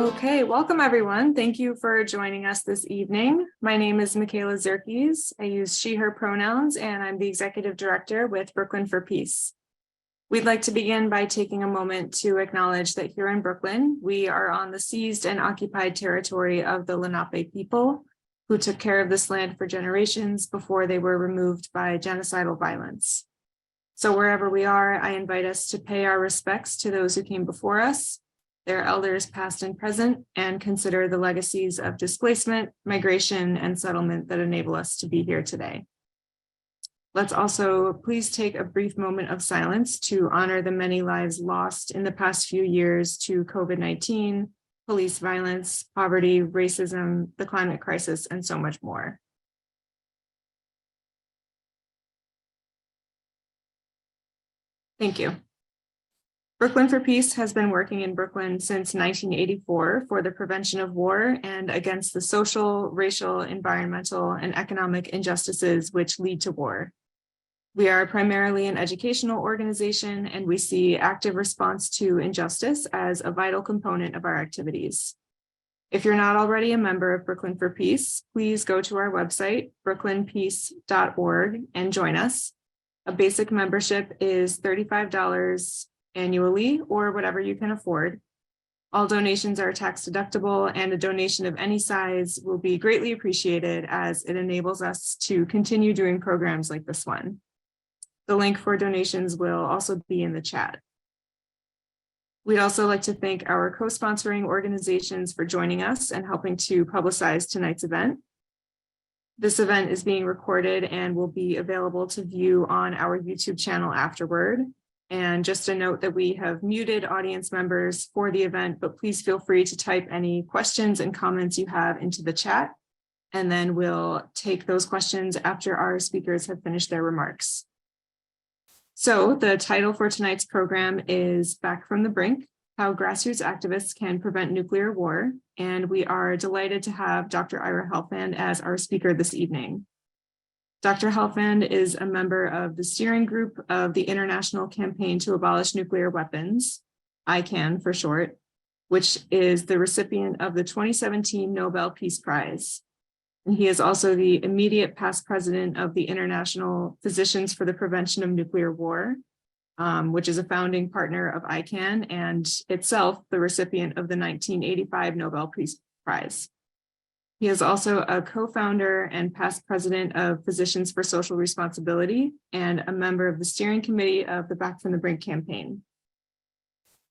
Okay, welcome everyone. Thank you for joining us this evening. My name is Michaela Zerkes. I use she, her pronouns, and I'm the executive director with Brooklyn for Peace. We'd like to begin by taking a moment to acknowledge that here in Brooklyn, we are on the seized and occupied territory of the Lenape people, who took care of this land for generations before they were removed by genocidal violence. So wherever we are, I invite us to pay our respects to those who came before us, their elders past and present, and consider the legacies of displacement, migration, and settlement that enable us to be here today. Let's also please take a brief moment of silence to honor the many lives lost in the past few years to COVID-19, police violence, poverty, racism, the climate crisis, and so much more. Thank you. Brooklyn for Peace has been working in Brooklyn since 1984 for the prevention of war and against the social, racial, environmental, and economic injustices which lead to war. We are primarily an educational organization, and we see active response to injustice as a vital component of our activities. If you're not already a member of Brooklyn for Peace, please go to our website, brooklynpeace.org, and join us. A basic membership is $35 annually, or whatever you can afford. All donations are tax deductible, and a donation of any size will be greatly appreciated as it enables us to continue doing programs like this one. The link for donations will also be in the chat. We'd also like to thank our co-sponsoring organizations for joining us and helping to publicize tonight's event. This event is being recorded and will be available to view on our YouTube channel afterward. And just a note that we have muted audience members for the event, but please feel free to type any questions and comments you have into the chat, and then we'll take those questions after our speakers have finished their remarks. So the title for tonight's program is Back from the Brink, How Grassroots Activists Can Prevent Nuclear War, and we are delighted to have Dr. Ira Helfand as our speaker this evening. Dr. Helfand is a member of the steering group of the International Campaign to Abolish Nuclear Weapons, ICAN for short, which is the recipient of the 2017 Nobel Peace Prize. And he is also the immediate past president of the International Physicians for the Prevention of Nuclear War, which is a founding partner of ICAN and itself the recipient of the 1985 Nobel Peace Prize. He is also a co-founder and past president of Physicians for Social Responsibility and a member of the steering committee of the Back from the Brink campaign.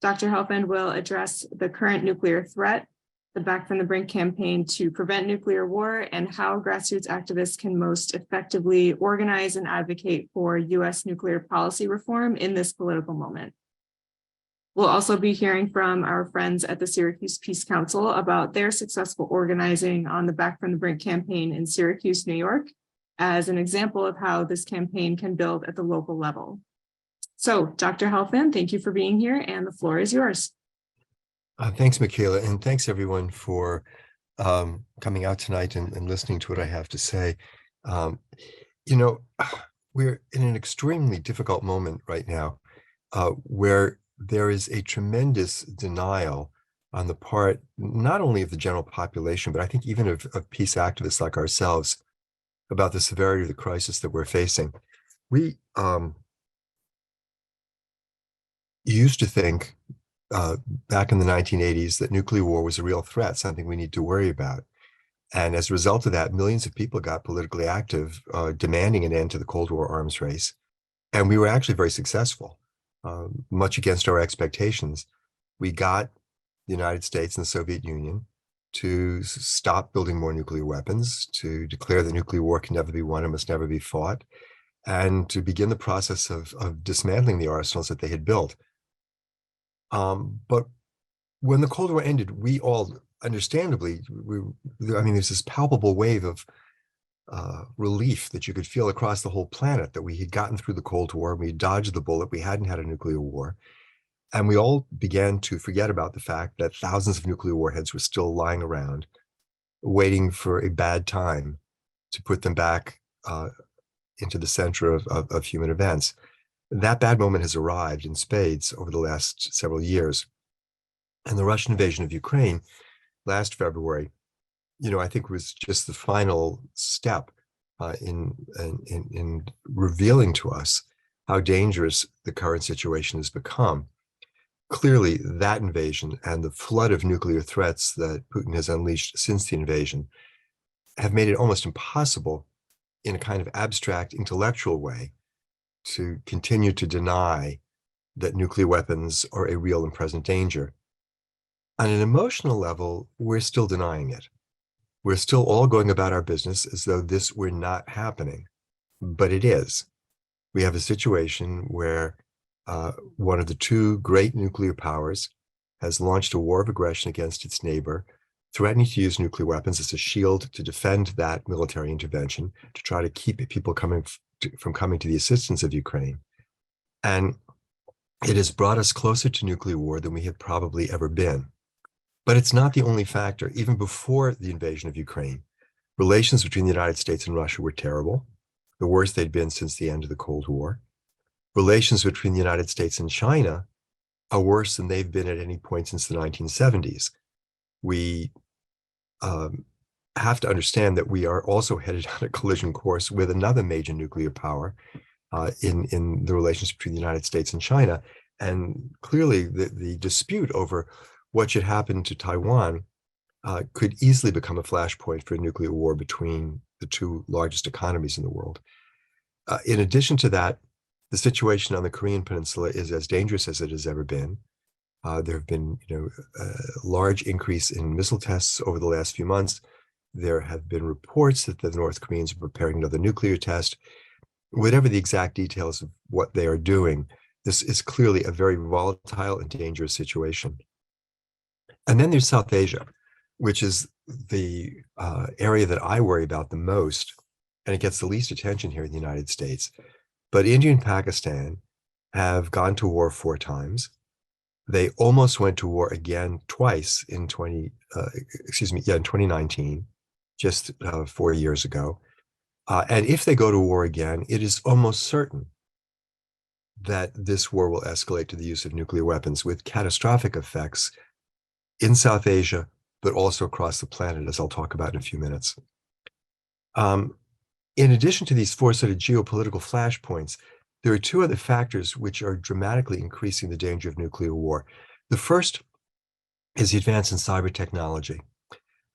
Dr. Helfand will address the current nuclear threat, the Back from the Brink campaign to prevent nuclear war, and how grassroots activists can most effectively organize and advocate for U.S. nuclear policy reform in this political moment. We'll also be hearing from our friends at the Syracuse Peace Council about their successful organizing on the Back from the Brink campaign in Syracuse, New York, as an example of how this campaign can build at the local level. So, Dr. Helfand, thank you for being here, and the floor is yours. Thanks, Michaela, and thanks everyone for coming out tonight and listening to what I have to say. We're in an extremely difficult moment right now where there is a tremendous denial on the part, not only of the general population, but I think even of peace activists like ourselves about the severity of the crisis that we're facing. We used to think back in the 1980s that nuclear war was a real threat, something we need to worry about. And as a result of that, millions of people got politically active, demanding an end to the Cold War arms race. And we were actually very successful. Much against our expectations. We got the United States and the Soviet Union to stop building more nuclear weapons, to declare that nuclear war can never be won and must never be fought, and to begin the process of dismantling the arsenals that they had built. But when the Cold War ended, we all, understandably, there's this palpable wave of relief that you could feel across the whole planet that we had gotten through the Cold War, we had dodged the bullet, we hadn't had a nuclear war. And we all began to forget about the fact that thousands of nuclear warheads were still lying around, waiting for a bad time to put them back into the center of human events. That bad moment has arrived in spades over the last several years. And the Russian invasion of Ukraine last February, I think was just the final step in revealing to us how dangerous the current situation has become. Clearly, that invasion and the flood of nuclear threats that Putin has unleashed since the invasion have made it almost impossible in a kind of abstract intellectual way to continue to deny that nuclear weapons are a real and present danger. On an emotional level, we're still denying it. We're still all going about our business as though this were not happening, but it is. We have a situation where one of the two great nuclear powers has launched a war of aggression against its neighbor, threatening to use nuclear weapons as a shield to defend that military intervention, to try to keep people from coming to the assistance of Ukraine. And it has brought us closer to nuclear war than we have probably ever been. But it's not the only factor. Even before the invasion of Ukraine, relations between the United States and Russia were terrible, the worst they'd been since the end of the Cold War. Relations between the United States and China are worse than they've been at any point since the 1970s. We have to understand that we are also headed on a collision course with another major nuclear power in the relations between the United States and China. And clearly the dispute over what should happen to Taiwan could easily become a flashpoint for a nuclear war between the two largest economies in the world. In addition to that, the situation on the Korean Peninsula is as dangerous as it has ever been. There have been, a large increase in missile tests over the last few months. There have been reports that the North Koreans are preparing another nuclear test. Whatever the exact details of what they are doing, this is clearly a very volatile and dangerous situation. And then there's South Asia, which is the area that I worry about the most, and it gets the least attention here in the United States. But India and Pakistan have gone to war 4 times. They almost went to war again twice in 2019, just 4 years ago. And if they go to war again, it is almost certain that this war will escalate to the use of nuclear weapons with catastrophic effects in South Asia, but also across the planet, as I'll talk about in a few minutes. In addition to these 4 sort of geopolitical flashpoints, there are 2 other factors which are dramatically increasing the danger of nuclear war. The first is the advance in cyber technology,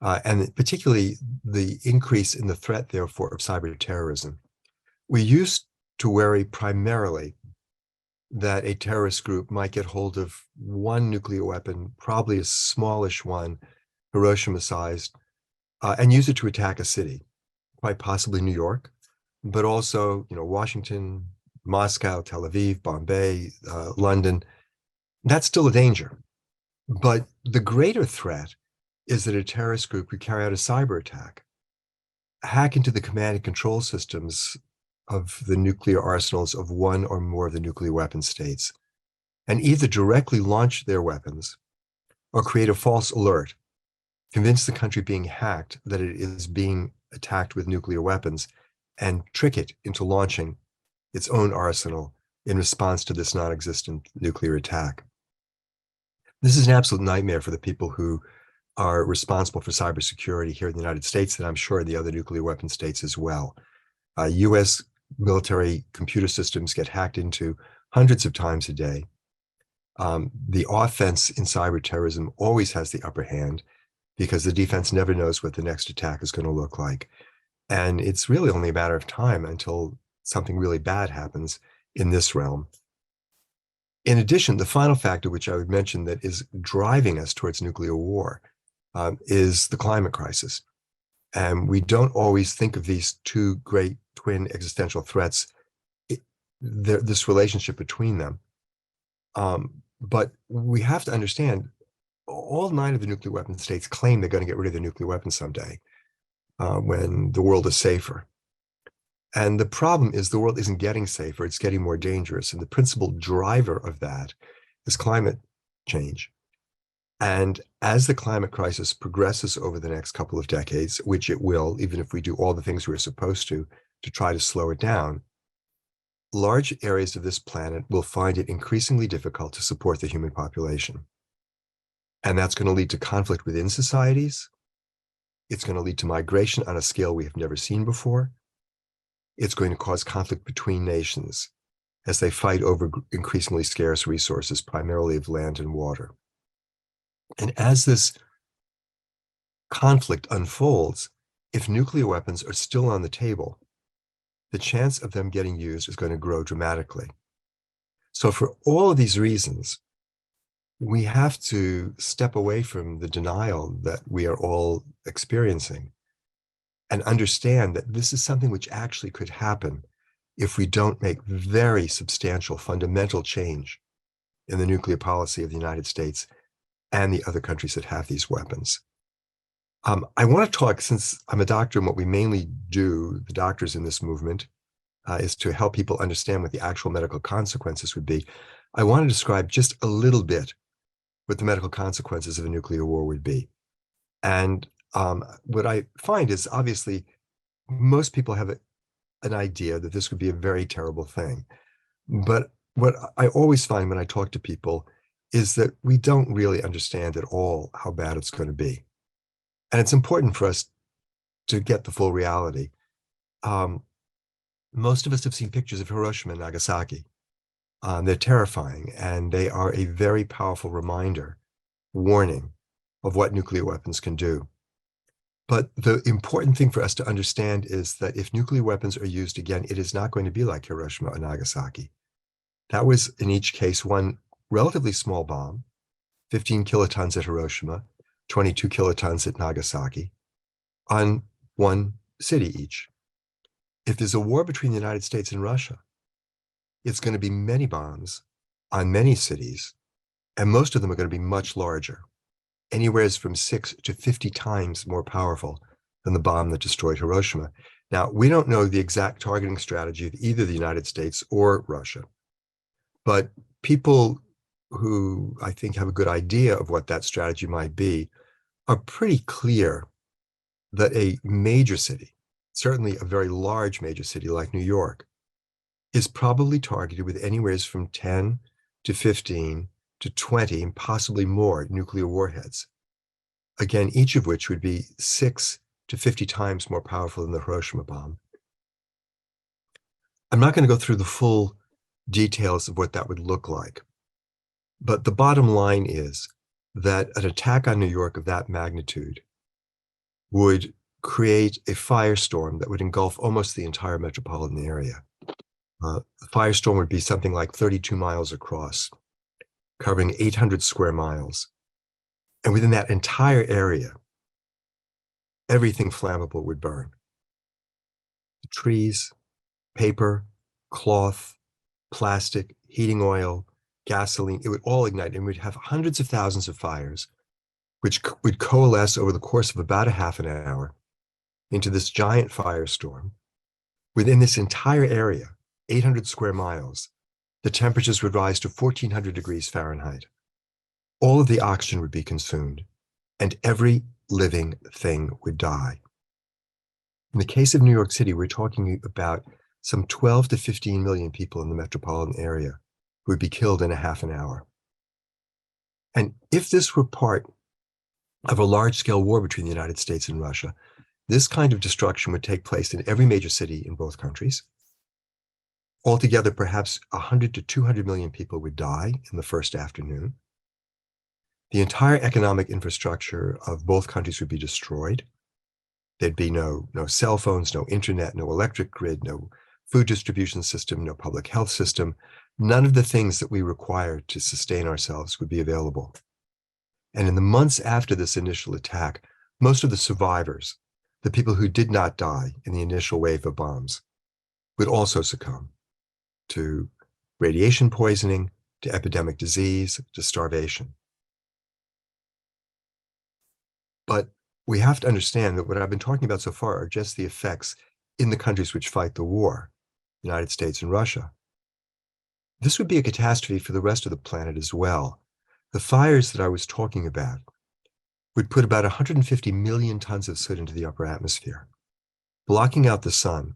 and particularly the increase in the threat, therefore, of cyber terrorism. We used to worry primarily that a terrorist group might get hold of one nuclear weapon, probably a smallish one, Hiroshima-sized, and use it to attack a city, quite possibly New York, but also, Washington, Moscow, Tel Aviv, Bombay, London. That's still a danger. But the greater threat is that a terrorist group could carry out a cyber attack, hack into the command and control systems of the nuclear arsenals of one or more of the nuclear weapon states, and either directly launch their weapons or create a false alert, convince the country being hacked that it is being attacked with nuclear weapons, and trick it into launching its own arsenal in response to this non-existent nuclear attack. This is an absolute nightmare for the people who are responsible for cybersecurity here in the United States, and I'm sure in the other nuclear weapon states as well. US military computer systems get hacked into hundreds of times a day. The offense in cyber terrorism always has the upper hand because the defense never knows what the next attack is going to look like. And it's really only a matter of time until something really bad happens in this realm. In addition, the final factor, which I would mention that is driving us towards nuclear war, is the climate crisis. And we don't always think of these 2 great twin existential threats, this relationship between them. But we have to understand all 9 of the nuclear weapon states claim they're going to get rid of their nuclear weapons someday when the world is safer. And the problem is the world isn't getting safer, it's getting more dangerous. And the principal driver of that is climate change. And as the climate crisis progresses over the next couple of decades, which it will, even if we do all the things we're supposed to try to slow it down, large areas of this planet will find it increasingly difficult to support the human population. And that's going to lead to conflict within societies. It's going to lead to migration on a scale we have never seen before. It's going to cause conflict between nations as they fight over increasingly scarce resources, primarily of land and water. And as this conflict unfolds, if nuclear weapons are still on the table, the chance of them getting used is going to grow dramatically. So for all of these reasons, we have to step away from the denial that we are all experiencing and understand that this is something which actually could happen if we don't make very substantial fundamental change in the nuclear policy of the United States and the other countries that have these weapons. I want to talk, since I'm a doctor, and what we mainly do, the doctors in this movement, is to help people understand what the actual medical consequences would be. I want to describe just a little bit what the medical consequences of a nuclear war would be. And what I find is, obviously, most people have an idea that this would be a very terrible thing. But what I always find when I talk to people is that we don't really understand at all how bad it's going to be. And it's important for us to get the full reality. Most of us have seen pictures of Hiroshima and Nagasaki. They're terrifying, and they are a very powerful reminder, warning of what nuclear weapons can do. But the important thing for us to understand is that if nuclear weapons are used again, it is not going to be like Hiroshima or Nagasaki. That was, in each case, one relatively small bomb, 15 kilotons at Hiroshima, 22 kilotons at Nagasaki, on one city each. If there's a war between the United States and Russia, it's going to be many bombs on many cities, and most of them are going to be much larger, anywhere from 6 to 50 times more powerful than the bomb that destroyed Hiroshima. Now, we don't know the exact targeting strategy of either the United States or Russia, but people who I think have a good idea of what that strategy might be are pretty clear that a major city, certainly a very large major city like New York, is probably targeted with anywhere from 10 to 15 to 20 and possibly more nuclear warheads. Again, each of which would be 6 to 50 times more powerful than the Hiroshima bomb. I'm not going to go through the full details of what that would look like, but the bottom line is that an attack on New York of that magnitude would create a firestorm that would engulf almost the entire metropolitan area. The firestorm would be something like 32 miles across, covering 800 square miles. And within that entire area, everything flammable would burn. Trees, paper, cloth, plastic, heating oil, gasoline, it would all ignite, and we'd have hundreds of thousands of fires, which would coalesce over the course of about a half an hour into this giant firestorm. Within this entire area, 800 square miles, the temperatures would rise to 1400 degrees Fahrenheit. All of the oxygen would be consumed, and every living thing would die. In the case of New York City, we're talking about some 12 to 15 million people in the metropolitan area who would be killed in a half an hour. And if this were part of a large-scale war between the United States and Russia, this kind of destruction would take place in every major city in both countries. Altogether, perhaps 100 to 200 million people would die in the first afternoon. The entire economic infrastructure of both countries would be destroyed. There'd be no cell phones, no internet, no electric grid, no food distribution system, no public health system. None of the things that we require to sustain ourselves would be available. And in the months after this initial attack, most of the survivors, the people who did not die in the initial wave of bombs, would also succumb to radiation poisoning, to epidemic disease, to starvation. But we have to understand that what I've been talking about so far are just the effects in the countries which fight the war, the United States and Russia. This would be a catastrophe for the rest of the planet as well. The fires that I was talking about would put about 150 million tons of soot into the upper atmosphere, blocking out the sun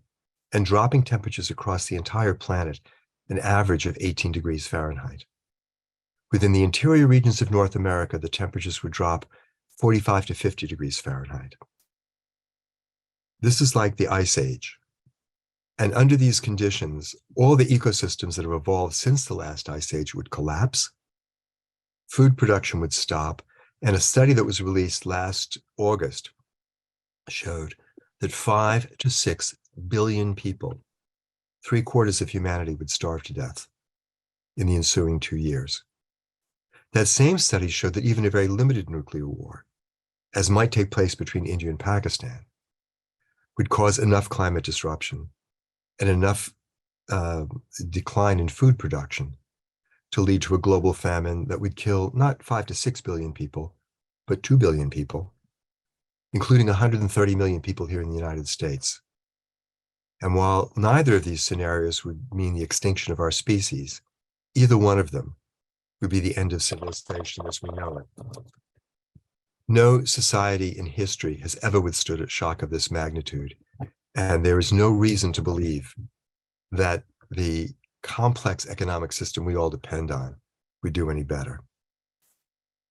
and dropping temperatures across the entire planet an average of 18 degrees Fahrenheit. Within the interior regions of North America, the temperatures would drop 45 to 50 degrees Fahrenheit. This is like the Ice Age. And under these conditions, all the ecosystems that have evolved since the last Ice Age would collapse, food production would stop, and a study that was released last August showed that 5 to 6 billion people, 3/4 of humanity, would starve to death in the ensuing 2 years. That same study showed that even a very limited nuclear war, as might take place between India and Pakistan, would cause enough climate disruption and enough decline in food production to lead to a global famine that would kill not 5 to 6 billion people, but 2 billion people, including 130 million people here in the United States. And while neither of these scenarios would mean the extinction of our species, either one of them would be the end of civilization as we know it. No society in history has ever withstood a shock of this magnitude, and there is no reason to believe that the complex economic system we all depend on would do any better.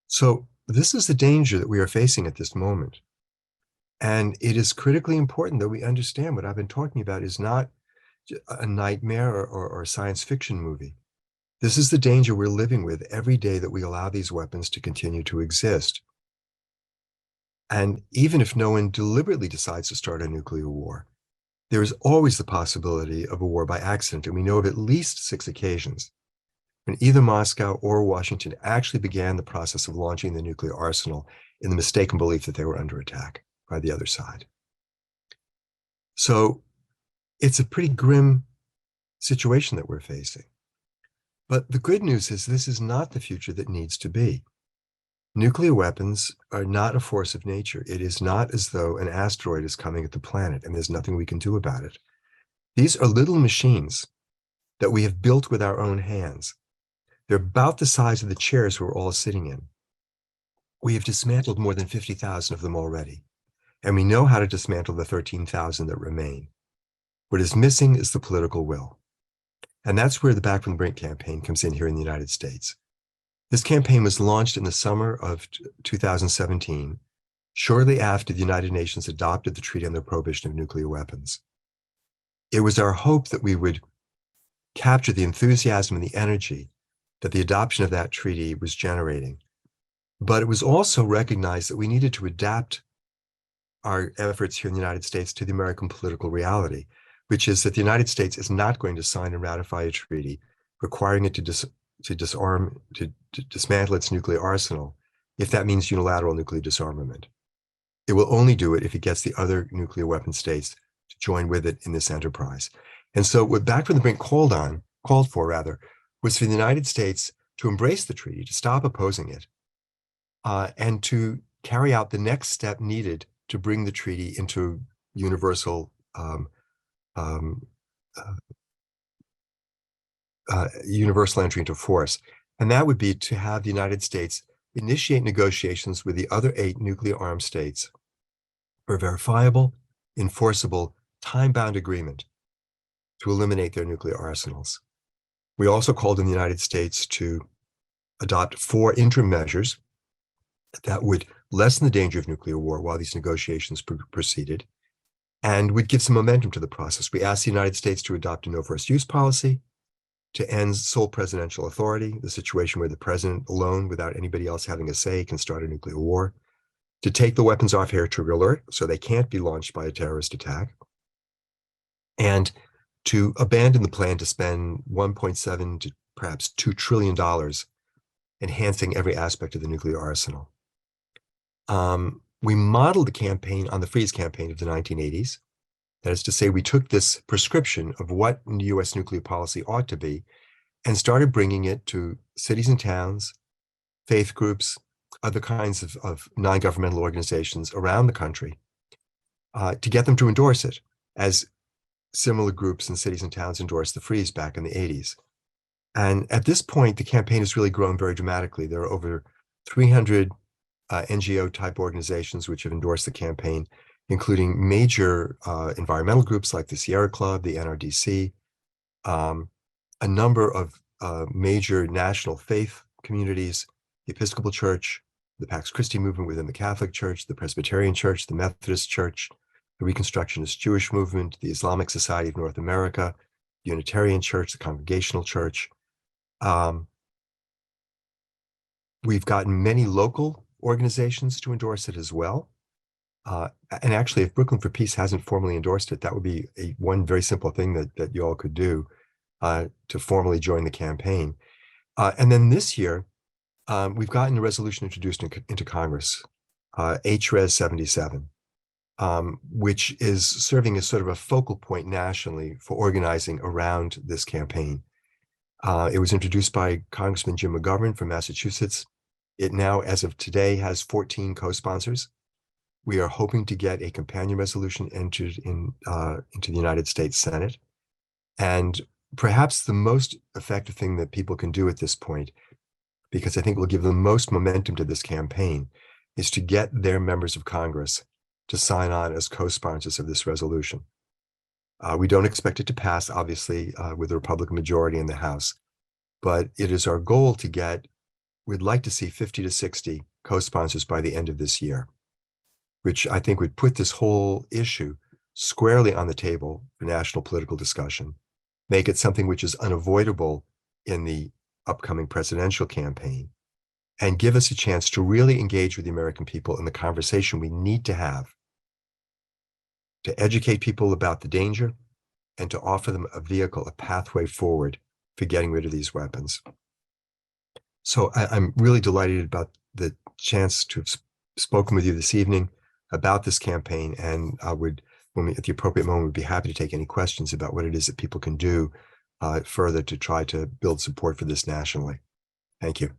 So this is the danger that we are facing at this moment. And it is critically important that we understand what I've been talking about is not a nightmare or a science fiction movie. This is the danger we're living with every day that we allow these weapons to continue to exist. And even if no one deliberately decides to start a nuclear war, there is always the possibility of a war by accident. And we know of at least 6 occasions when either Moscow or Washington actually began the process of launching the nuclear arsenal in the mistaken belief that they were under attack by the other side. So it's a pretty grim situation that we're facing. But the good news is this is not the future that needs to be. Nuclear weapons are not a force of nature. It is not as though an asteroid is coming at the planet and there's nothing we can do about it. These are little machines that we have built with our own hands. They're about the size of the chairs we're all sitting in. We have dismantled more than 50,000 of them already, and we know how to dismantle the 13,000 that remain. What is missing is the political will. And that's where the Back from the Brink campaign comes in here in the United States. This campaign was launched in the summer of 2017, shortly after the United Nations adopted the Treaty on the Prohibition of Nuclear Weapons. It was our hope that we would capture the enthusiasm and the energy that the adoption of that treaty was generating. But it was also recognized that we needed to adapt our efforts here in the United States to the American political reality, which is that the United States is not going to sign and ratify a treaty requiring it to dismantle its nuclear arsenal if that means unilateral nuclear disarmament. It will only do it if it gets the other nuclear weapon states to join with it in this enterprise. And so what Back from the Brink called for, was for the United States to embrace the treaty, to stop opposing it, and to carry out the next step needed to bring the treaty into universal entry into force. And that would be to have the United States initiate negotiations with the other 8 nuclear-armed states for a verifiable, enforceable, time-bound agreement to eliminate their nuclear arsenals. We also called on the United States to adopt 4 interim measures that would lessen the danger of nuclear war while these negotiations proceeded and would give some momentum to the process. We asked the United States to adopt a no first use policy, to end sole presidential authority, the situation where the president alone, without anybody else having a say, can start a nuclear war, to take the weapons off air trigger alert so they can't be launched by a terrorist attack, and to abandon the plan to spend $1.7 to perhaps $2 trillion enhancing every aspect of the nuclear arsenal. We modeled the campaign on the Freeze campaign of the 1980s. That is to say, we took this prescription of what U.S. nuclear policy ought to be and started bringing it to cities and towns, faith groups, other kinds of non-governmental organizations around the country to get them to endorse it, as similar groups in cities and towns endorsed the Freeze back in the 80s. And at this point, the campaign has really grown very dramatically. There are over 300 NGO-type organizations which have endorsed the campaign, including major environmental groups like the Sierra Club, the NRDC, a number of major national faith communities, the Episcopal Church, the Pax Christi movement within the Catholic Church, the Presbyterian Church, the Methodist Church, the Reconstructionist Jewish movement, the Islamic Society of North America, the Unitarian Church, the Congregational Church. We've gotten many local organizations to endorse it as well. And actually, if Brooklyn for Peace hasn't formally endorsed it, that would be one very simple thing that you all could do to formally join the campaign. And then this year, we've gotten a resolution introduced into Congress, HRES 77, which is serving as sort of a focal point nationally for organizing around this campaign. It was introduced by Congressman Jim McGovern from Massachusetts. It now, as of today, has 14 co-sponsors. We are hoping to get a companion resolution entered into the United States Senate. And perhaps the most effective thing that people can do at this point, because I think will give the most momentum to this campaign, is to get their members of Congress to sign on as co-sponsors of this resolution. We don't expect it to pass, obviously, with a Republican majority in the House, but it is our goal to get, we'd like to see 50 to 60 co-sponsors by the end of this year, which I think would put this whole issue squarely on the table for national political discussion, make it something which is unavoidable in the upcoming presidential campaign, and give us a chance to really engage with the American people in the conversation we need to have to educate people about the danger and to offer them a vehicle, a pathway forward for getting rid of these weapons. So I'm really delighted about the chance to have spoken with you this evening about this campaign, and I would, at the appropriate moment, would be happy to take any questions about what it is that people can do further to try to build support for this nationally. Thank you.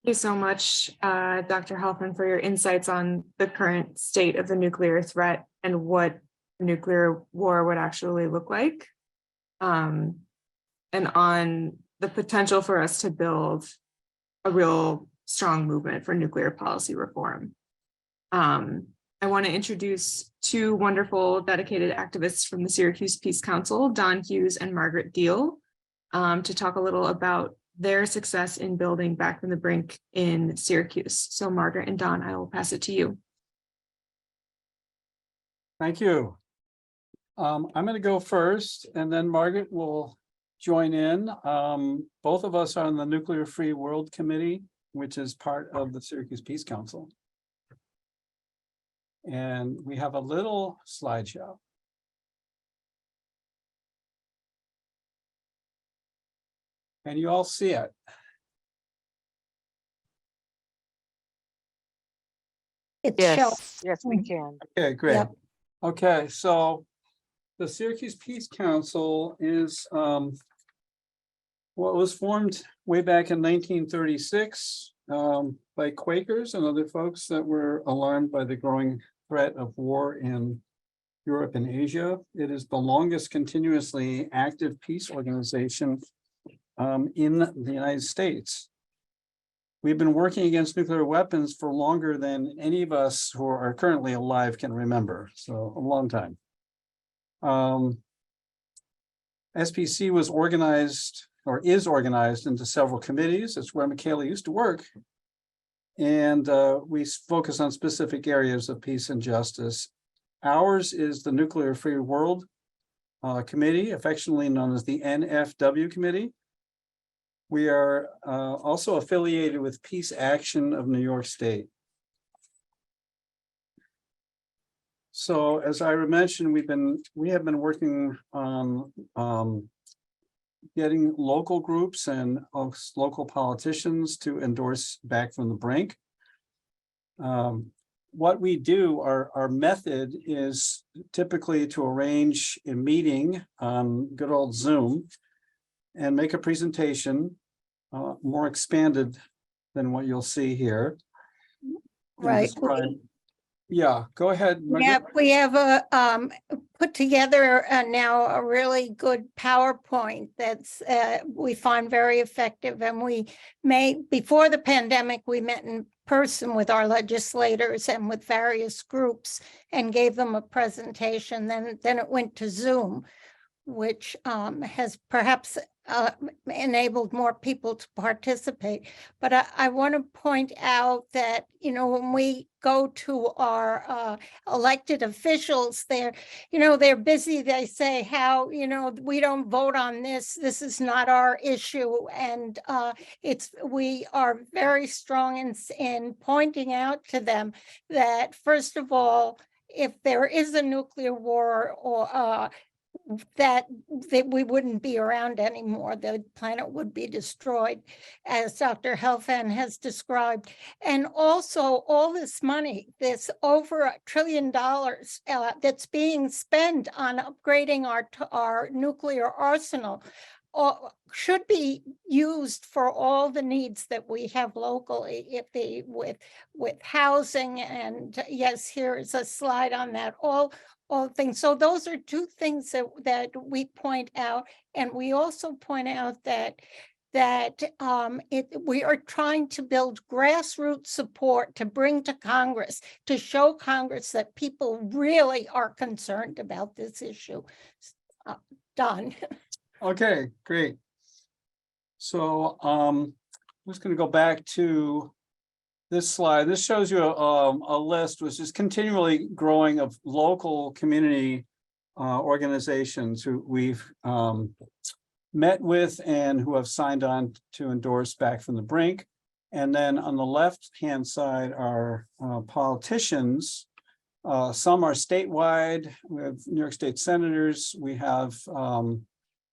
Thank you so much, Dr. Helfand, for your insights on the current state of the nuclear threat and what nuclear war would actually look like, and on the potential for us to build a real strong movement for nuclear policy reform. I want to introduce two wonderful dedicated activists from the Syracuse Peace Council, Hughes and Margrit Diehl, to talk a little about their success in building Back from the Brink in Syracuse. So Margrit and Don, I will pass it to you. Thank you. I'm going to go first, and then Margrit will join in. Both of us are on the Nuclear Free World Committee, which is part of the Syracuse Peace Council. And we have a little slideshow. Can you all see it? Yes, we can. Okay, great. Yep. Okay, so the Syracuse Peace Council is what was formed way back in 1936 by Quakers and other folks that were alarmed by the growing threat of war in Europe and Asia. It is the longest continuously active peace organization in the United States. We've been working against nuclear weapons for longer than any of us who are currently alive can remember, so a long time. SPC was organized, or is organized, into several committees. That's where Michaela used to work. And we focus on specific areas of peace and justice. Ours is the Nuclear Free World Committee, affectionately known as the NFW Committee. We are also affiliated with Peace Action of New York State. So as Ira mentioned, we have been working on getting local groups and local politicians to endorse Back from the Brink. What we do, our method is typically to arrange a meeting on good old Zoom and make a presentation more expanded than what you'll see here. Right. Yeah, go ahead. Yeah, we have put together now a really good PowerPoint that's we find very effective. And before the pandemic, we met in person with our legislators and with various groups and gave them a presentation. Then it went to Zoom, which has perhaps enabled more people to participate. But I want to point out that, when we go to our elected officials, they're busy. They say how, we don't vote on this. This is not our issue. And we are very strong in pointing out to them that, first of all, if there is a nuclear war or that we wouldn't be around anymore. The planet would be destroyed, as Dr. Helfand has described. And also all this money, this over $1 trillion that's being spent on upgrading our nuclear arsenal should be used for all the needs that we have locally, with housing. And yes, here is a slide on that, all things. So those are two things that we point out. And we also point out that we are trying to build grassroots support to bring to Congress, to show Congress that people really are concerned about this issue. Done. Okay, great. So I'm just going to go back to this slide. This shows you a list which is continually growing of local community organizations who we've met with and who have signed on to endorse Back from the Brink. And then on the left-hand side are politicians. Some are statewide. We have New York State senators. We have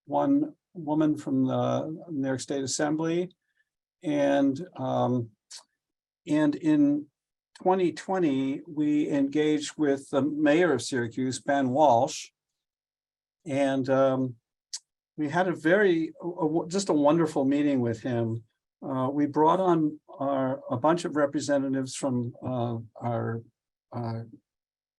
one woman from the New York State Assembly. And in 2020, we engaged with the mayor of Syracuse, Ben Walsh. And we had just a wonderful meeting with him. We brought on a bunch of representatives from our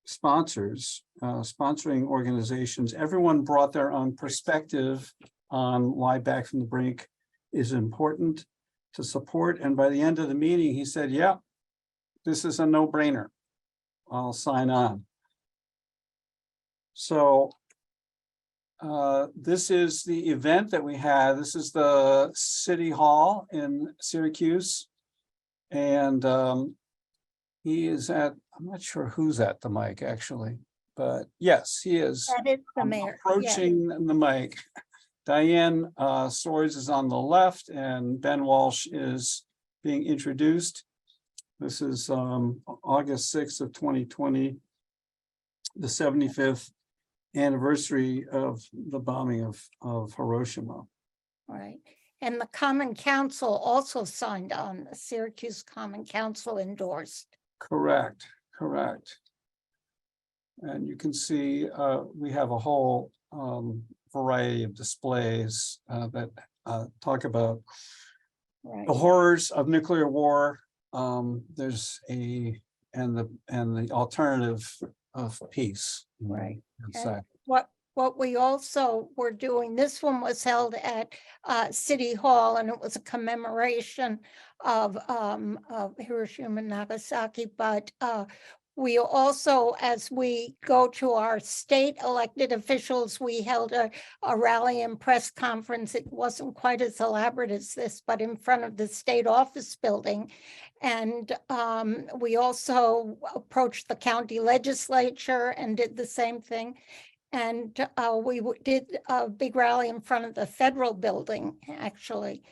sponsors, sponsoring organizations. Everyone brought their own perspective on why Back from the Brink is important to support. And by the end of the meeting, he said, yeah, this is a no-brainer. I'll sign on. So this is the event that we had. This is the City Hall in Syracuse. And he is at, I'm not sure who's at the mic actually, but yes, he is. That is the mayor. Approaching the mic. Diane Swords is on the left and Ben Walsh is being introduced. This is August 6th of 2020, the 75th anniversary of the bombing of Hiroshima. Right. And the Common Council also signed on. The Syracuse Common Council endorsed. Correct. And you can see we have a whole variety of displays that talk about the horrors of nuclear war. There's and the alternative of peace. Right. Inside. What we also were doing, this one was held at City Hall, and it was a commemoration of Hiroshima and Nagasaki, but we also, as we go to our state elected officials, we held a rally and press conference. It wasn't quite as elaborate as this, but in front of the state office building. And we also approached the county legislature and did the same thing. And we did a big rally in front of the federal building, actually.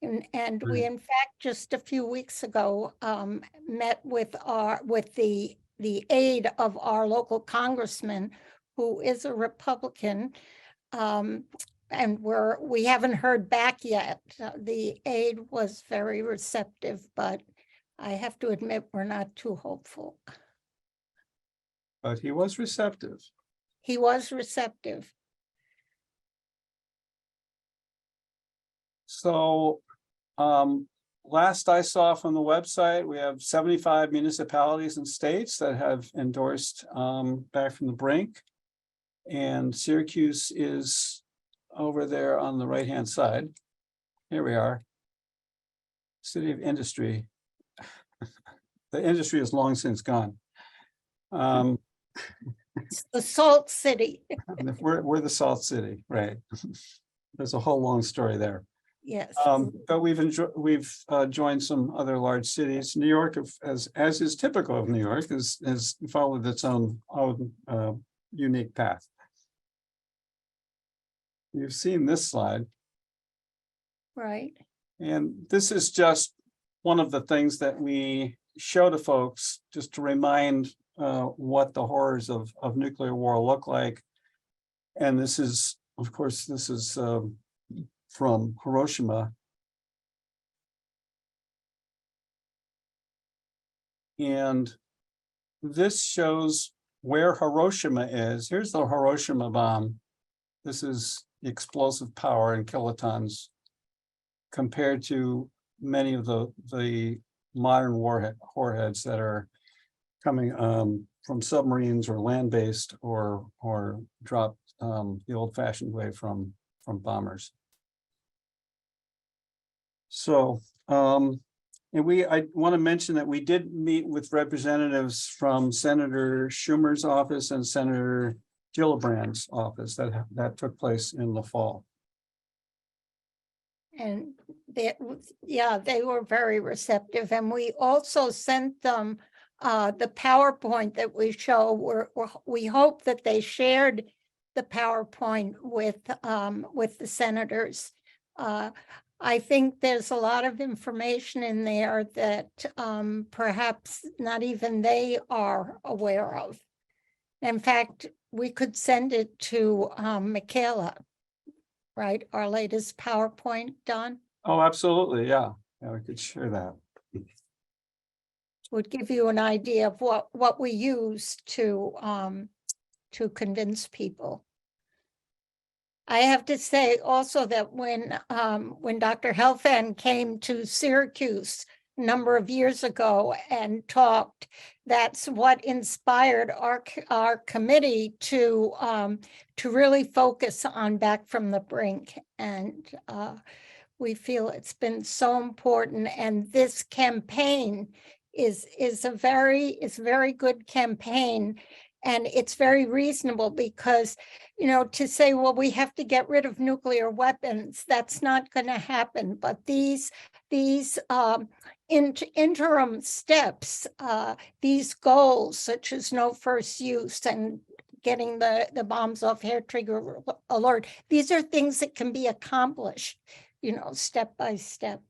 And we, in fact, just a few weeks ago, met with the aide of our local congressman, who is a Republican, and we haven't heard back yet. The aide was very receptive, but I have to admit we're not too hopeful. But he was receptive. He was receptive. So last I saw from the website, we have 75 municipalities and states that have endorsed Back from the Brink. And Syracuse is over there on the right-hand side. Here we are. City of Industry. The industry is long since gone. Um, It's the Salt City. we're the Salt City, right? There's a whole long story there. Yes. But we've joined some other large cities. New York, as is typical of New York, has followed its own unique path. You've seen this slide, Right. and this is just one of the things that we show to folks just to remind what the horrors of nuclear war look like. And this is, of course, this is from Hiroshima. And this shows where Hiroshima is. Here's the Hiroshima bomb. This is the explosive power in kilotons compared to many of the modern warheads that are coming from submarines or land-based or dropped the old-fashioned way from bombers. So, and I want to mention that we did meet with representatives from Senator Schumer's office and Senator Gillibrand's office. That took place in the fall. And they were very receptive. And we also sent them the PowerPoint that we show. We hope that they shared the PowerPoint with the senators. I think there's a lot of information in there that perhaps not even they are aware of. In fact, we could send it to Michaela, right? Our latest PowerPoint, Don? Oh, absolutely. Yeah, we could share that. Would give you an idea of what we use to convince people. I have to say also that when Dr. Helfand came to Syracuse a number of years ago and talked, that's what inspired our committee to really focus on Back from the Brink. And we feel it's been so important. And this campaign is a very good campaign. And it's very reasonable because, you know, to say, well, we have to get rid of nuclear weapons, that's not going to happen. But these interim steps, these goals, such as no first use and getting the bombs off hair trigger alert, these are things that can be accomplished, you know, step by step.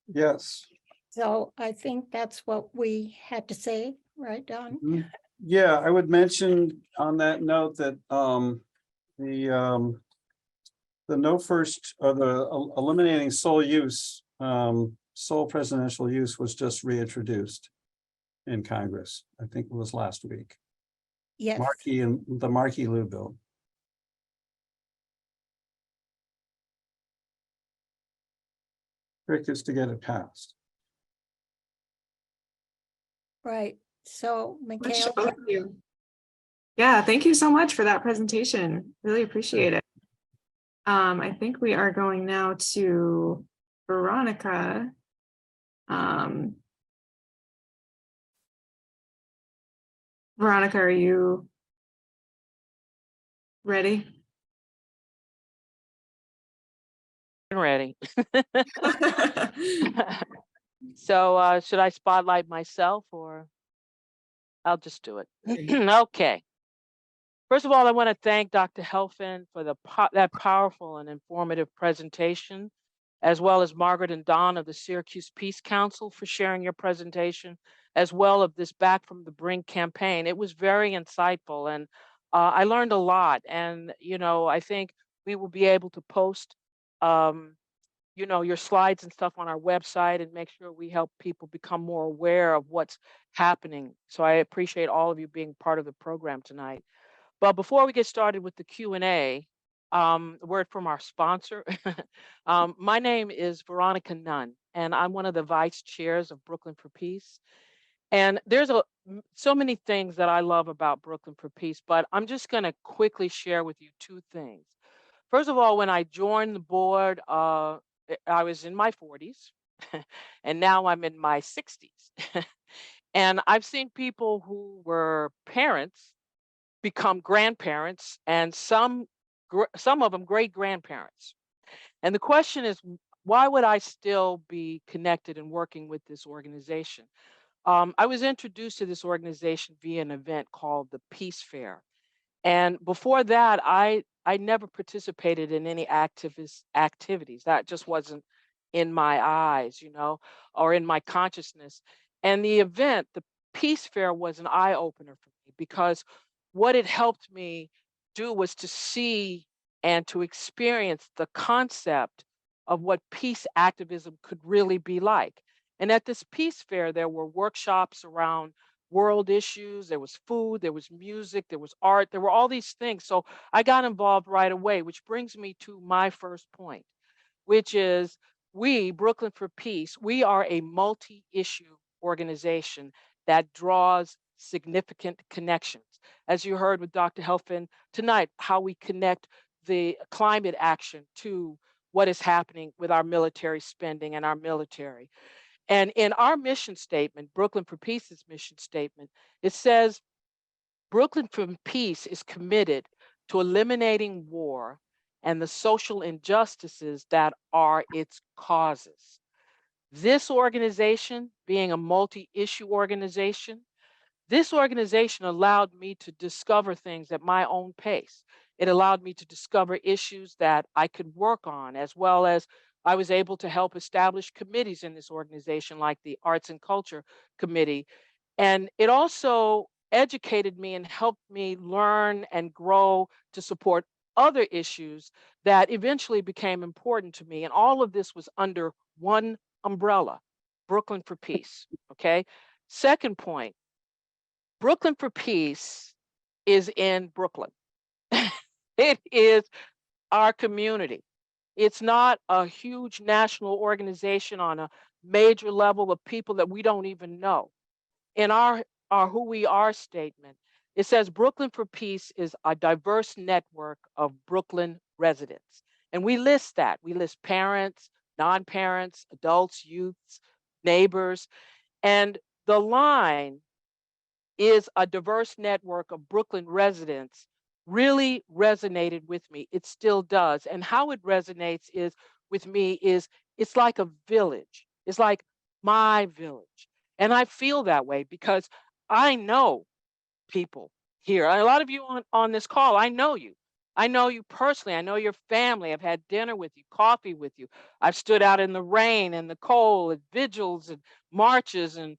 Yes. So I think that's what we had to say, right, Don? Yeah, I would mention on that note that the no first or the eliminating sole use, sole presidential use was just reintroduced in Congress. I think it was last week. Yes. Markey and the Markey-Liu bill. Trick is to get it passed. Right. So, Michaela. Thank you. Yeah, thank you so much for that presentation. Really appreciate it. I think we are going now to Veronica. Veronica, are you ready? Ready. So should I spotlight myself or I'll just do it? Okay. First of all, I want to thank Dr. Helfand for that powerful and informative presentation, as well as Margrit and Don of the Syracuse Peace Council for sharing your presentation, as well as this Back from the Brink campaign. It was very insightful and I learned a lot. And, you know, I think we will be able to post you know, your slides and stuff on our website and make sure we help people become more aware of what's happening. So I appreciate all of you being part of the program tonight. But before we get started with the Q&A, a word from our sponsor. My name is Veronica Nunn, and I'm one of the vice chairs of Brooklyn for Peace. And there's so many things that I love about Brooklyn for Peace, but I'm just going to quickly share with you two things. First of all, when I joined the board, I was in my 40s, And now I'm in my 60s. And I've seen people who were parents become grandparents, and some of them great grandparents. And the question is, why would I still be connected and working with this organization? I was introduced to this organization via an event called the Peace Fair. And before that, I never participated in any activities. That just wasn't in my eyes, or in my consciousness. And the event, the Peace Fair, was an eye opener for me, because what it helped me do was to see and to experience the concept of what peace activism could really be like. And at this Peace Fair, there were workshops around world issues, there was food, there was music, there was art, there were all these things. So I got involved right away, which brings me to my first point, which is we, Brooklyn for Peace, we are a multi-issue organization that draws significant connections. As you heard with Dr. Helfand tonight, how we connect the climate action to what is happening with our military spending and our military. And in our mission statement, Brooklyn for Peace's mission statement, it says Brooklyn for Peace is committed to eliminating war and the social injustices that are its causes. This organization, being a multi-issue organization, this organization allowed me to discover things at my own pace. It allowed me to discover issues that I could work on, as well as I was able to help establish committees in this organization, like the Arts and Culture Committee. And it also educated me and helped me learn and grow to support other issues that eventually became important to me. And all of this was under one umbrella, Brooklyn for Peace. Okay. Second point, Brooklyn for Peace is in Brooklyn. It is our community. It's not a huge national organization on a major level of people that we don't even know. In our Who We Are statement, it says Brooklyn for Peace is a diverse network of Brooklyn residents. And we list that. We list parents, non-parents, adults, youths, neighbors. And the line is a diverse network of Brooklyn residents really resonated with me. It still does. And how it resonates is with me is it's like a village. It's like my village. And I feel that way because I know people here. A lot of you on this call, I know you. I know you personally. I know your family. I've had dinner with you, coffee with you. I've stood out in the rain and the cold at vigils and marches and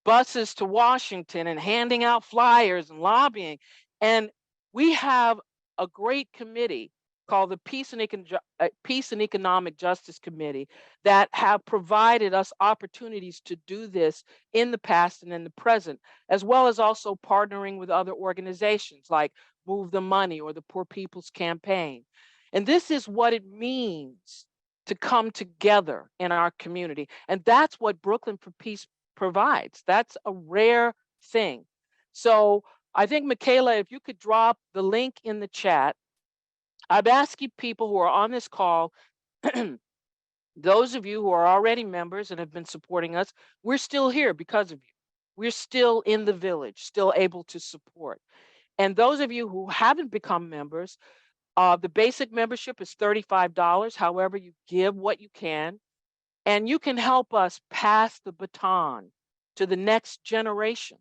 buses to Washington and handing out flyers and lobbying. And we have a great committee called the Peace and Economic Justice Committee that have provided us opportunities to do this in the past and in the present, as well as also partnering with other organizations like Move the Money or the Poor People's Campaign. And this is what it means to come together in our community. And that's what Brooklyn for Peace provides. That's a rare thing. So I think, Michaela, if you could drop the link in the chat, I'm asking people who are on this call, those of you who are already members and have been supporting us, we're still here because of you. We're still in the village, still able to support. And those of you who haven't become members, the basic membership is $35. However, you give what you can, and you can help us pass the baton to the next generations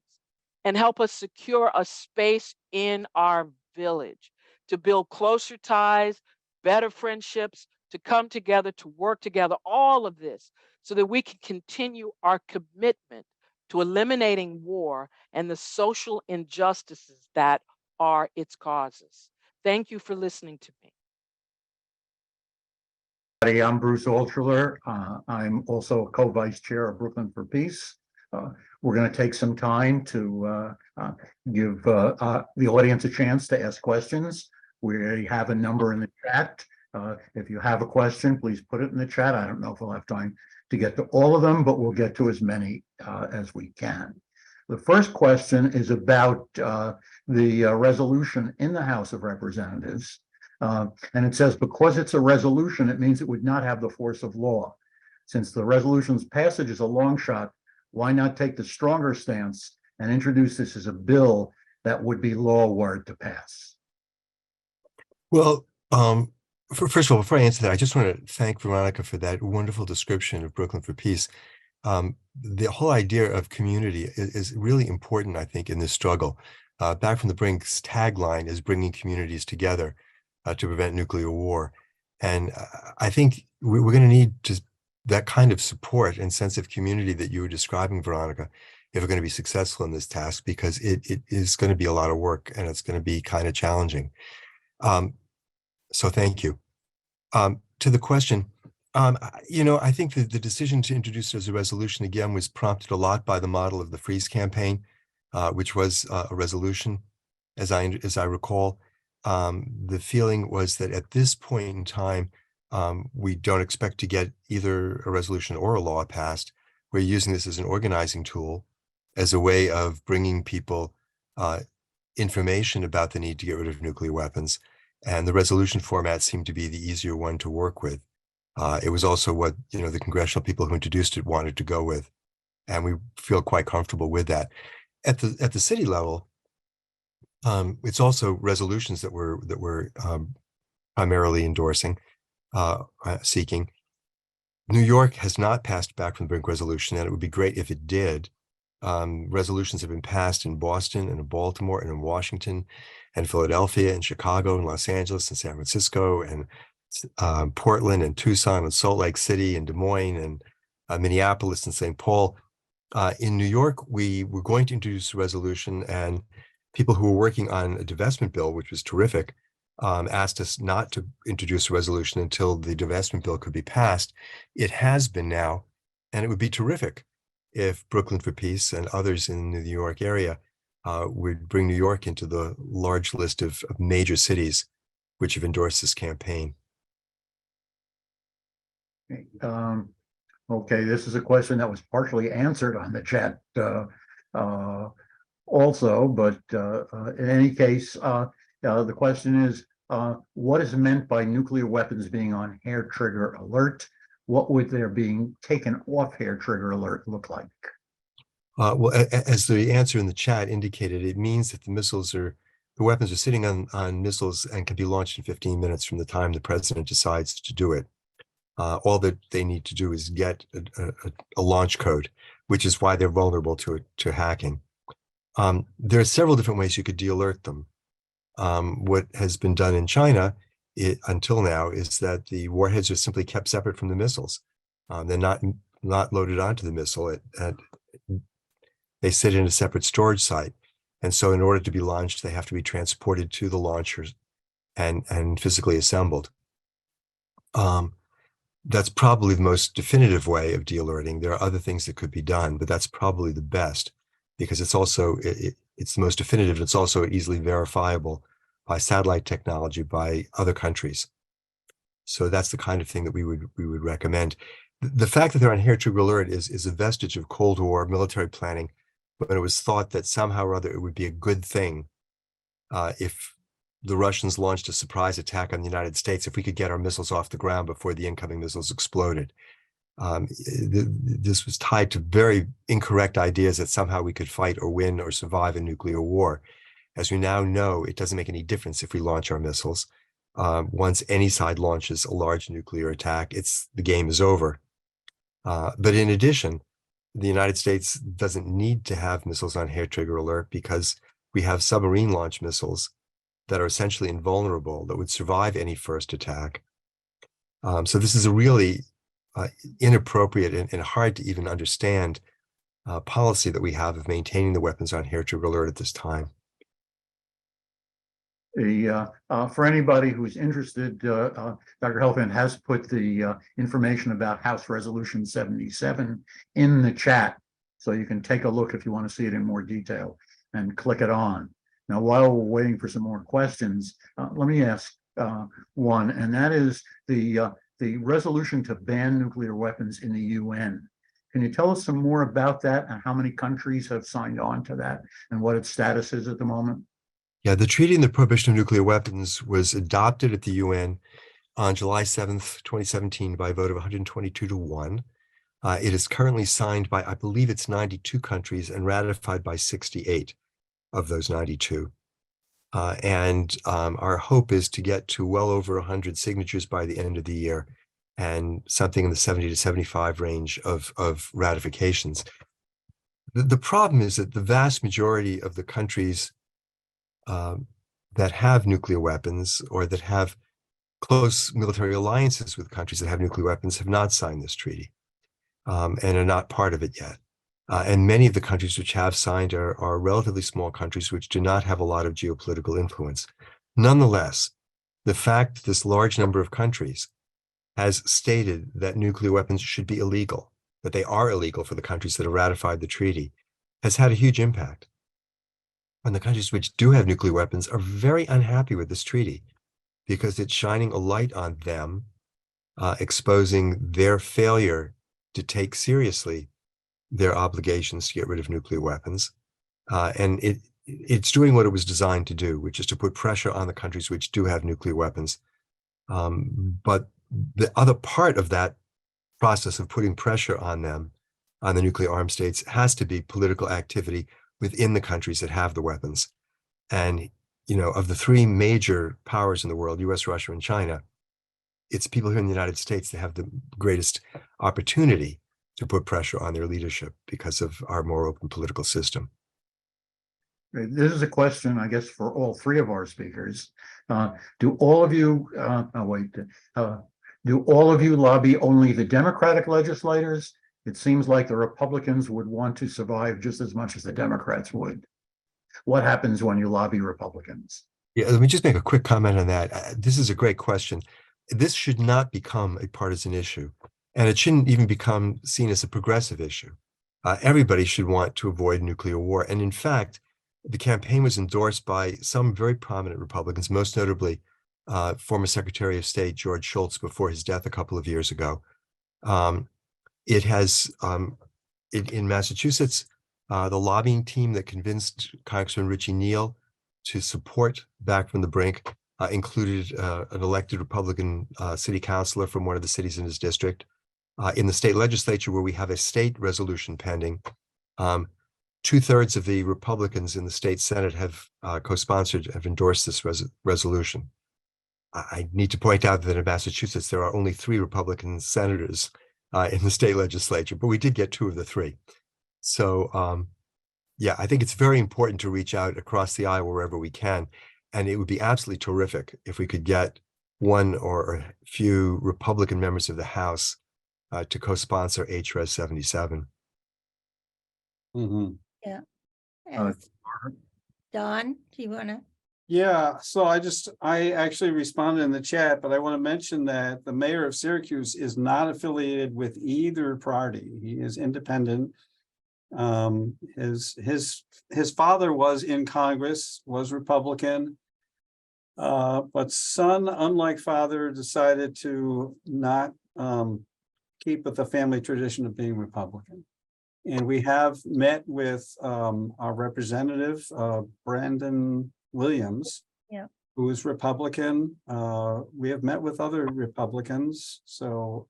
and help us secure a space in our village to build closer ties, better friendships, to come together, to work together, all of this so that we can continue our commitment to eliminating war and the social injustices that are its causes. Thank you for listening to me. I'm Bruce Altschuler. I'm also a co-vice chair of Brooklyn for Peace. We're going to take some time to give the audience a chance to ask questions. We have a number in the chat. If you have a question, please put it in the chat. I don't know if we'll have time to get to all of them, but we'll get to as many as we can. The first question is about the resolution in the House of Representatives. And it says, because it's a resolution, it means it would not have the force of law. Since the resolution's passage is a long shot, why not take the stronger stance and introduce this as a bill that would be law were it to pass? Well, first of all, before I answer that, I just want to thank Veronica for that wonderful description of Brooklyn for Peace. The whole idea of community is really important, I think, in this struggle. Back from the Brink's tagline is bringing communities together to prevent nuclear war. And I think we're going to need that kind of support and sense of community that you were describing, Veronica, if we're going to be successful in this task, because it is going to be a lot of work and it's going to be kind of challenging. So thank you. To the question, I think that the decision to introduce it as a resolution again was prompted a lot by the model of the Freeze campaign, which was a resolution, as I recall. The feeling was that at this point in time, we don't expect to get either a resolution or a law passed. We're using this as an organizing tool, as a way of bringing people information about the need to get rid of nuclear weapons. And the resolution format seemed to be the easier one to work with. It was also what the congressional people who introduced it wanted to go with, and we feel quite comfortable with that. At the city level, it's also resolutions that we're primarily endorsing, seeking. New York has not passed back from the Brink resolution, and it would be great if it did. Resolutions have been passed in Boston and in Baltimore and in Washington and Philadelphia and Chicago and Los Angeles and San Francisco and Portland and Tucson and Salt Lake City and Des Moines and Minneapolis and St. Paul. In New York, we were going to introduce a resolution, and people who were working on a divestment bill, which was terrific, asked us not to introduce a resolution until the divestment bill could be passed. It has been now, and it would be terrific if Brooklyn for Peace and others in the New York area would bring New York into the large list of major cities which have endorsed this campaign. Okay, this is a question that was partially answered on the chat also, but in any case, the question is, what is meant by nuclear weapons being on hair trigger alert? What would their being taken off hair trigger alert look like? Well, as the answer in the chat indicated, it means that the weapons are sitting on missiles and can be launched in 15 minutes from the time the president decides to do it. All that they need to do is get a launch code, which is why they're vulnerable to hacking. There are several different ways you could de-alert them. What has been done in China until now is that the warheads are simply kept separate from the missiles. They're not loaded onto the missile. They sit in a separate storage site. And so in order to be launched, they have to be transported to the launchers and physically assembled. That's probably the most definitive way of de-alerting. There are other things that could be done, but that's probably the best, because it's also it's the most definitive. It's also easily verifiable by satellite technology by other countries. So that's the kind of thing that we would recommend. The fact that they're on hair trigger alert is a vestige of Cold War military planning, when it was thought that somehow or other it would be a good thing if the Russians launched a surprise attack on the United States, if we could get our missiles off the ground before the incoming missiles exploded. This was tied to very incorrect ideas that somehow we could fight or win or survive a nuclear war. As we now know, it doesn't make any difference if we launch our missiles. Once any side launches a large nuclear attack, the game is over. But in addition, the United States doesn't need to have missiles on hair trigger alert, because we have submarine launch missiles that are essentially invulnerable, that would survive any first attack. So this is a really inappropriate and hard to even understand policy that we have of maintaining the weapons on hair trigger alert at this time. For anybody who's interested, Dr. Helfand has put the information about House Resolution 77 in the chat, so you can take a look if you want to see it in more detail and click it on. Now, while we're waiting for some more questions, let me ask one, and that is the resolution to ban nuclear weapons in the UN. Can you tell us some more about that and how many countries have signed on to that and what its status is at the moment? Yeah, the Treaty on the Prohibition of Nuclear Weapons was adopted at the UN on July 7th, 2017 by a vote of 122 to 1. It is currently signed by, I believe it's 92 countries and ratified by 68 of those 92. Our hope is to get to well over 100 signatures by the end of the year and something in the 70 to 75 range of ratifications. The problem is that the vast majority of the countries that have nuclear weapons or that have close military alliances with countries that have nuclear weapons have not signed this treaty and are not part of it yet. And many of the countries which have signed are relatively small countries which do not have a lot of geopolitical influence. Nonetheless, the fact that this large number of countries has stated that nuclear weapons should be illegal, that they are illegal for the countries that have ratified the treaty, has had a huge impact. And the countries which do have nuclear weapons are very unhappy with this treaty because it's shining a light on them, exposing their failure to take seriously their obligations to get rid of nuclear weapons. And it's doing what it was designed to do, which is to put pressure on the countries which do have nuclear weapons. But the other part of that process of putting pressure on them, on the nuclear armed states, has to be political activity within the countries that have the weapons. And, of the three major powers in the world, US, Russia, and China, it's people here in the United States that have the greatest opportunity to put pressure on their leadership because of our more open political system. This is a question, I guess, for all three of our speakers. Do all of you lobby only the Democratic legislators? It seems like the Republicans would want to survive just as much as the Democrats would. What happens when you lobby Republicans? Yeah, let me just make a quick comment on that. This is a great question. This should not become a partisan issue, and it shouldn't even become seen as a progressive issue. Everybody should want to avoid nuclear war. And in fact, the campaign was endorsed by some very prominent Republicans, most notably former Secretary of State George Shultz before his death a couple of years ago. It has, in Massachusetts, the lobbying team that convinced Congressman Richie Neal to support Back from the Brink included an elected Republican city councilor from one of the cities in his district. In the state legislature, where we have a state resolution pending, 2/3 of the Republicans in the state Senate have co-sponsored, have endorsed this resolution. I need to point out that in Massachusetts, there are only 3 Republican senators in the state legislature, but we did get 2 of the 3. So, yeah, I think it's very important to reach out across the aisle wherever we can. And it would be absolutely terrific if we could get one or a few Republican members of the House to co-sponsor HRES 77. Mm-hmm. Yeah. Uh, Don, do you want to? Yeah, so I actually responded in the chat, but I want to mention that the mayor of Syracuse is not affiliated with either party. He is independent. His father was in Congress, was Republican, but son, unlike father, decided to not keep with the family tradition of being Republican. And we have met with our representative, Brandon Williams, Yeah. who is Republican. We have met with other Republicans, so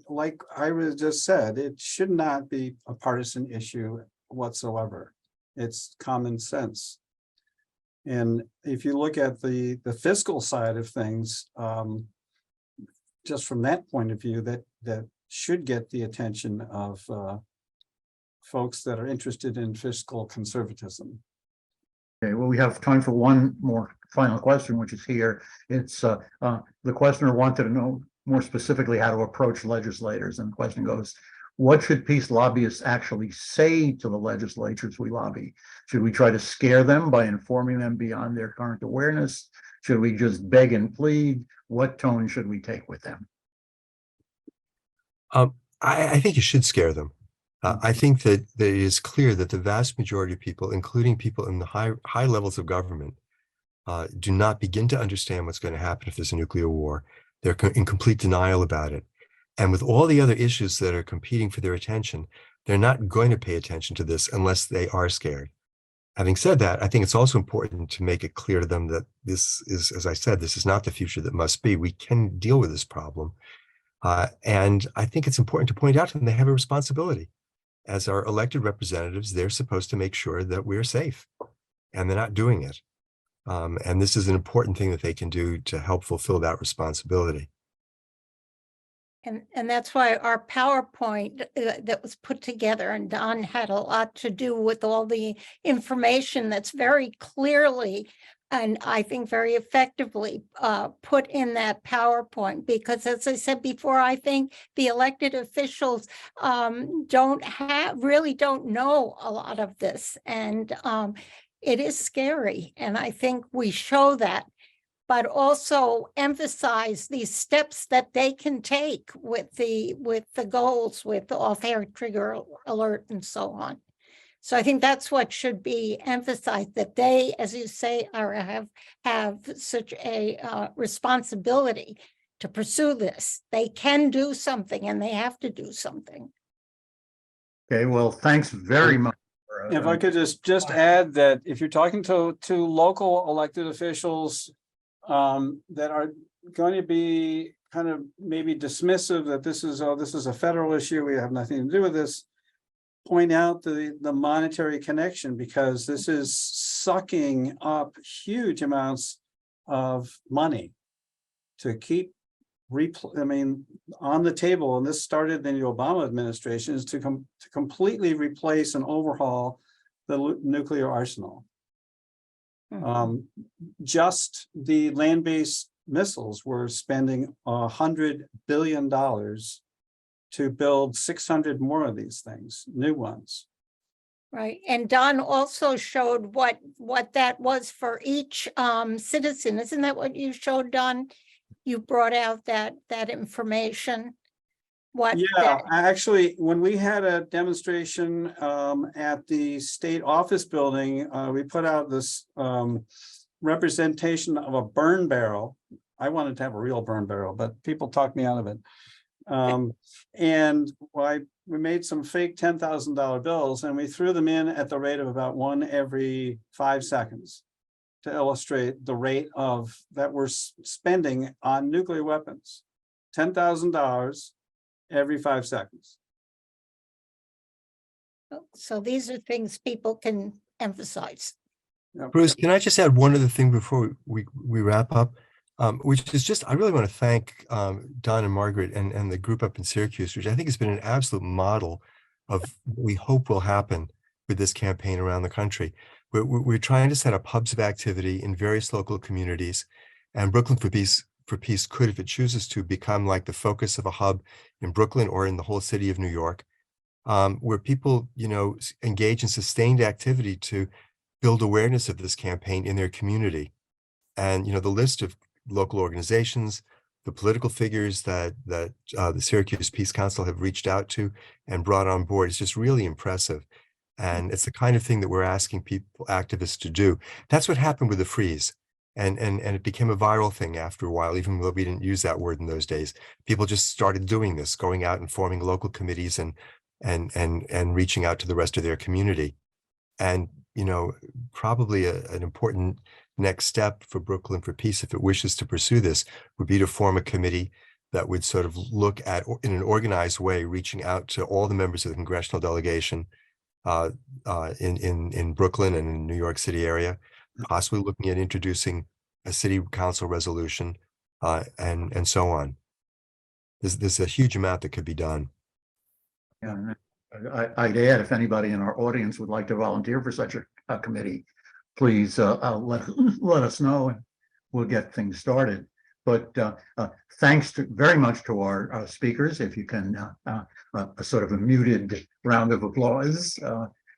like Ira just said, it should not be a partisan issue whatsoever. It's common sense. And if you look at the fiscal side of things, just from that point of view, that should get the attention of folks that are interested in fiscal conservatism. Okay, well, we have time for one more final question, which is here. It's the questioner wanted to know more specifically how to approach legislators. And the question goes, what should peace lobbyists actually say to the legislatures we lobby? Should we try to scare them by informing them beyond their current awareness? Should we just beg and plead? What tone should we take with them? I think you should scare them. I think that it is clear that the vast majority of people, including people in the high levels of government, do not begin to understand what's going to happen if there's a nuclear war. They're in complete denial about it. And with all the other issues that are competing for their attention, they're not going to pay attention to this unless they are scared. Having said that, I think it's also important to make it clear to them that this is, as I said, this is not the future that must be. We can deal with this problem. And I think it's important to point out to them they have a responsibility. As our elected representatives, they're supposed to make sure that we're safe, and they're not doing it. And this is an important thing that they can do to help fulfill that responsibility. And that's why our PowerPoint that was put together, and Don had a lot to do with all the information that's very clearly and I think very effectively put in that PowerPoint, because as I said before, I think the elected officials really don't know a lot of this, and it is scary, and I think we show that, but also emphasize these steps that they can take with the goals, with the off-air trigger alert and so on. So I think that's what should be emphasized, that they, as you say, Ira, have such a responsibility to pursue this. They can do something, and they have to do something. Okay, well, thanks very much. If I could just add that if you're talking to local elected officials that are going to be kind of maybe dismissive that this is a federal issue, we have nothing to do with this, point out the monetary connection, because this is sucking up huge amounts of money to keep on the table. And this started in the Obama administration, is to completely replace and overhaul the nuclear arsenal. Just the land-based missiles were spending $100 billion to build 600 more of these things, new ones. Right, and Don also showed what that was for each citizen. Isn't that what you showed, Don? You brought out that information. Actually, when we had a demonstration at the state office building, we put out this representation of a burn barrel. I wanted to have a real burn barrel, but people talked me out of it. And we made some fake $10,000 bills, and we threw them in at the rate of about 1 every 5 seconds to illustrate the rate of that we're spending on nuclear weapons. $10,000 every 5 seconds. So these are things people can emphasize. Bruce, can I just add one other thing before we wrap up? Which is just, I really want to thank Don and Margaret and the group up in Syracuse, which I think has been an absolute model of what we hope will happen with this campaign around the country. We're trying to set up hubs of activity in various local communities, and Brooklyn for Peace could, if it chooses to, become like the focus of a hub in Brooklyn or in the whole city of New York, where people, engage in sustained activity to build awareness of this campaign in their community. And, the list of local organizations, the political figures that the Syracuse Peace Council have reached out to and brought on board is just really impressive. And it's the kind of thing that we're asking people, activists, to do. That's what happened with the freeze. And it became a viral thing after a while, even though we didn't use that word in those days. People just started doing this, going out and forming local committees and reaching out to the rest of their community. And, probably an important next step for Brooklyn for Peace, if it wishes to pursue this, would be to form a committee that would sort of look at, in an organized way, reaching out to all the members of the congressional delegation in Brooklyn and in New York City area, possibly looking at introducing a city council resolution and so on. There's a huge amount that could be done. Yeah, I'd add, if anybody in our audience would like to volunteer for such a committee, please let us know, and we'll get things started. But thanks very much to our speakers. If you can, a sort of a muted round of applause,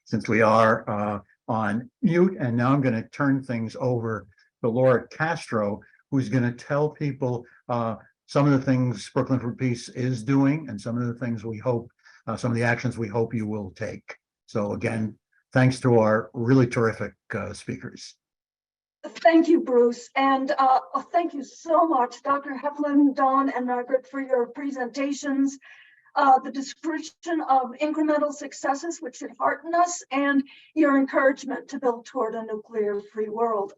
since we are on mute. And now I'm going to turn things over to Laura Castro, who's going to tell people some of the things Brooklyn for Peace is doing, and some of the things we hope, some of the actions we hope you will take. So again, thanks to our really terrific speakers. Thank you, Bruce. And thank you so much, Dr. Helfand, Don, and Margrit, for your presentations, the description of incremental successes, which should hearten us, and your encouragement to build toward a nuclear-free world.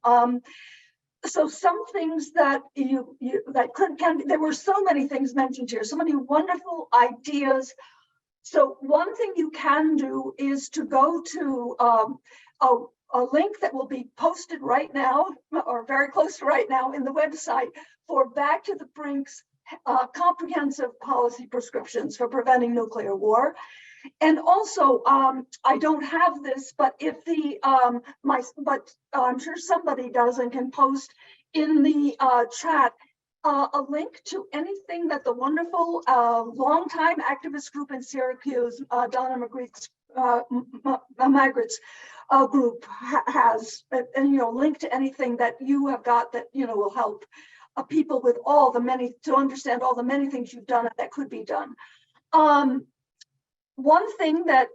So some things that there were so many things mentioned here, so many wonderful ideas. So one thing you can do is to go to a link that will be posted right now, or very close to right now, in the website for Back to the Brink's comprehensive policy prescriptions for preventing nuclear war. And also, I don't have this, but if I'm sure somebody does and can post in the chat a link to anything that the wonderful longtime activist group in Syracuse, Donna Margrit's group has, and link to anything that you have got that will help people with all the many, to understand all the many things you've done that could be done. One thing that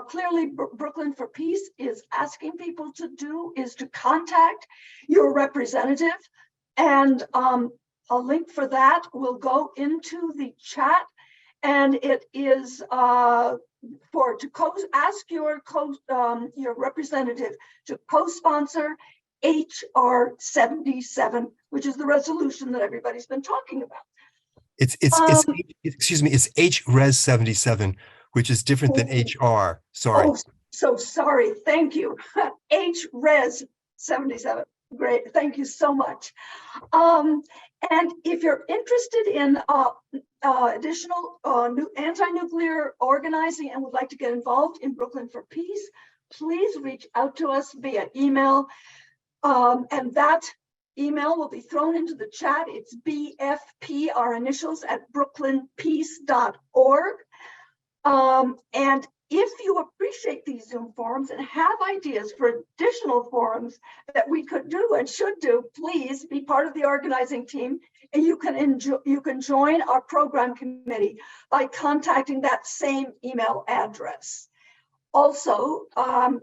clearly Brooklyn for Peace is asking people to do is to contact your representative, and a link for that will go into the chat, and it is ask your representative to co-sponsor HR 77, which is the resolution that everybody's been talking about. It's HRes 77, which is different than HR. Sorry. Oh, so sorry. Thank you. HRes 77. Great. Thank you so much. And if you're interested in additional new anti-nuclear organizing and would like to get involved in Brooklyn for Peace, please reach out to us via email. And that email will be thrown into the chat. It's BFP, our initials, at brooklynpeace.org. And if you appreciate these Zoom forums and have ideas for additional forums that we could do and should do, please be part of the organizing team, and you can join our program committee by contacting that same email address. Also,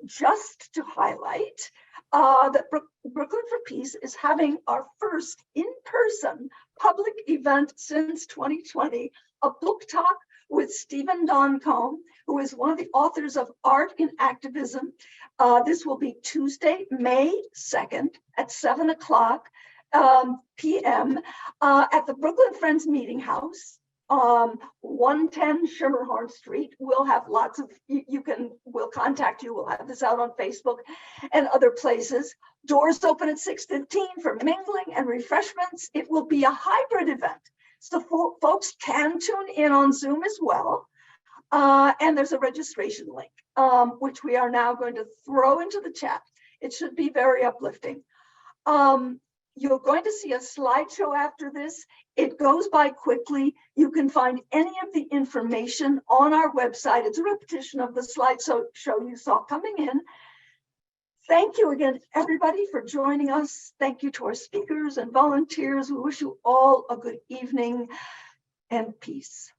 just to highlight that Brooklyn for Peace is having our first in-person public event since 2020, a book talk with Stephen Doncombe, who is one of the authors of Art in Activism. This will be Tuesday, May 2nd at 7 o'clock p.m. At the Brooklyn Friends Meeting House, 110 Schermerhorn Street. We'll have lots of, we'll contact you. We'll have this out on Facebook and other places. Doors open at 6:15 for mingling and refreshments. It will be a hybrid event, so folks can tune in on Zoom as well. And there's a registration link, which we are now going to throw into the chat. It should be very uplifting. You're going to see a slideshow after this. It goes by quickly. You can find any of the information on our website. It's a repetition of the slideshow you saw coming in. Thank you again, everybody, for joining us. Thank you to our speakers and volunteers. We wish you all a good evening and peace.